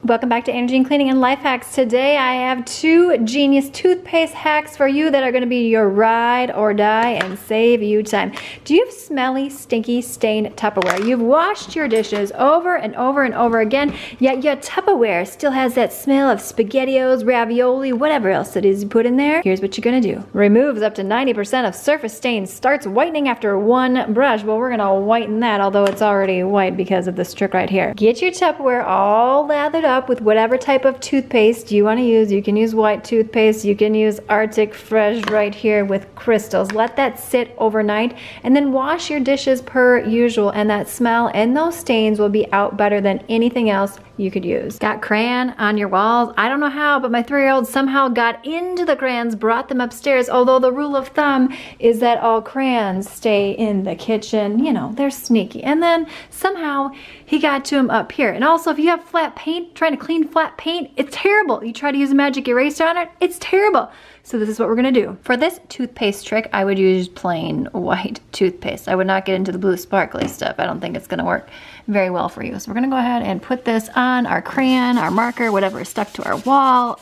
Welcome back to Andrea Cleaning and Life Hacks. Today I have 2 genius toothpaste hacks for you that are going to be your ride or die and save you time. Do you have smelly, stinky, stained Tupperware? You've washed your dishes over and over and over again, yet your Tupperware still has that smell of SpaghettiOs, ravioli, whatever else it is you put in there. Here's what you're going to do. Removes up to 90% of surface stains. Starts whitening after 1 brush. Well, we're going to whiten that, although it's already white because of this trick right here. Get your Tupperware all lathered up with whatever type of toothpaste you want to use. You can use white toothpaste, you can use Arctic Fresh right here with crystals. Let that sit overnight and then wash your dishes per usual, and that smell and those stains will be out better than anything else you could use. Got crayon on your walls? I don't know how, but my 3-year-old somehow got into the crayons, brought them upstairs, although the rule of thumb is that all crayons stay in the kitchen. You know, they're sneaky. And then somehow he got to them up here. And also, if you have flat paint, trying to clean flat paint, it's terrible. You try to use a magic eraser on it, it's terrible. So this is what we're gonna do. For this toothpaste trick, I would use plain white toothpaste. I would not get into the blue sparkly stuff. I don't think it's gonna work very well for you. So we're gonna go ahead and put this on our crayon, our marker, whatever is stuck to our wall.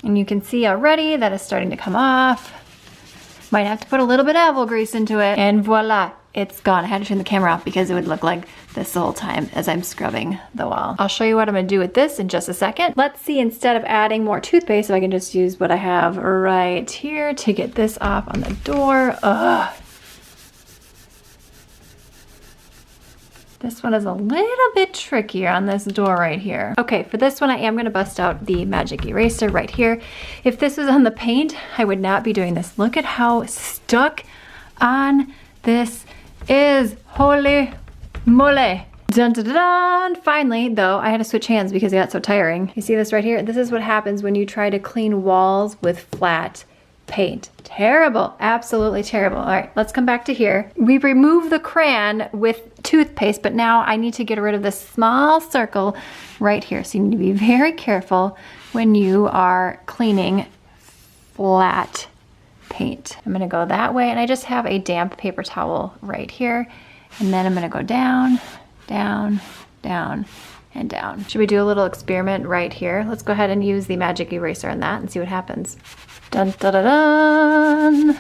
And you can see already that it's starting to come off. Might have to put a little bit of apple grease into it, and voila, it's gone. I had to turn the camera off because it would look like this the whole time as I'm scrubbing the wall. I'll show you what I'm gonna do with this in just a second. Let's see, instead of adding more toothpaste, if I can just use what I have right here to get this off on the door. This one is a little bit trickier on this door right here. Okay, for this one I am gonna bust out the magic eraser right here. If this was on the paint, I would not be doing this. Look at how stuck on this is. Holy moly. Dun, dun, dun, dun. Finally, though, I had to switch hands because it got so tiring. You see this right here? This is what happens when you try to clean walls with flat paint. Terrible, absolutely terrible. All right, let's come back to here. We removed the crayon with toothpaste, but now I need to get rid of this small circle right here. So you need to be very careful when you are cleaning flat paint. I'm gonna go that way, and I just have a damp paper towel right here. And then I'm gonna go down, down, down, and down. Should we do a little experiment right here? Let's go ahead and use the magic eraser on that and see what happens. Dun, dun, dun, dun.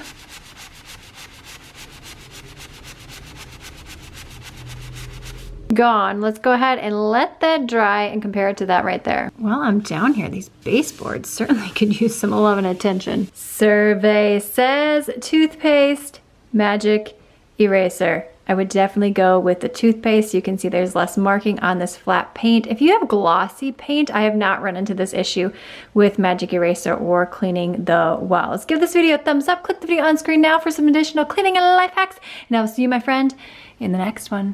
Gone. Let's go ahead and let that dry and compare it to that right there. While I'm down here, these baseboards certainly could use some love and attention. Survey says toothpaste, magic eraser. I would definitely go with the toothpaste. You can see there's less marking on this flat paint. If you have glossy paint, I have not run into this issue with magic eraser or cleaning the walls. Give this video a thumbs up. Click the video on screen now for some additional cleaning and life hacks. And I will see you, my friend, in the next one.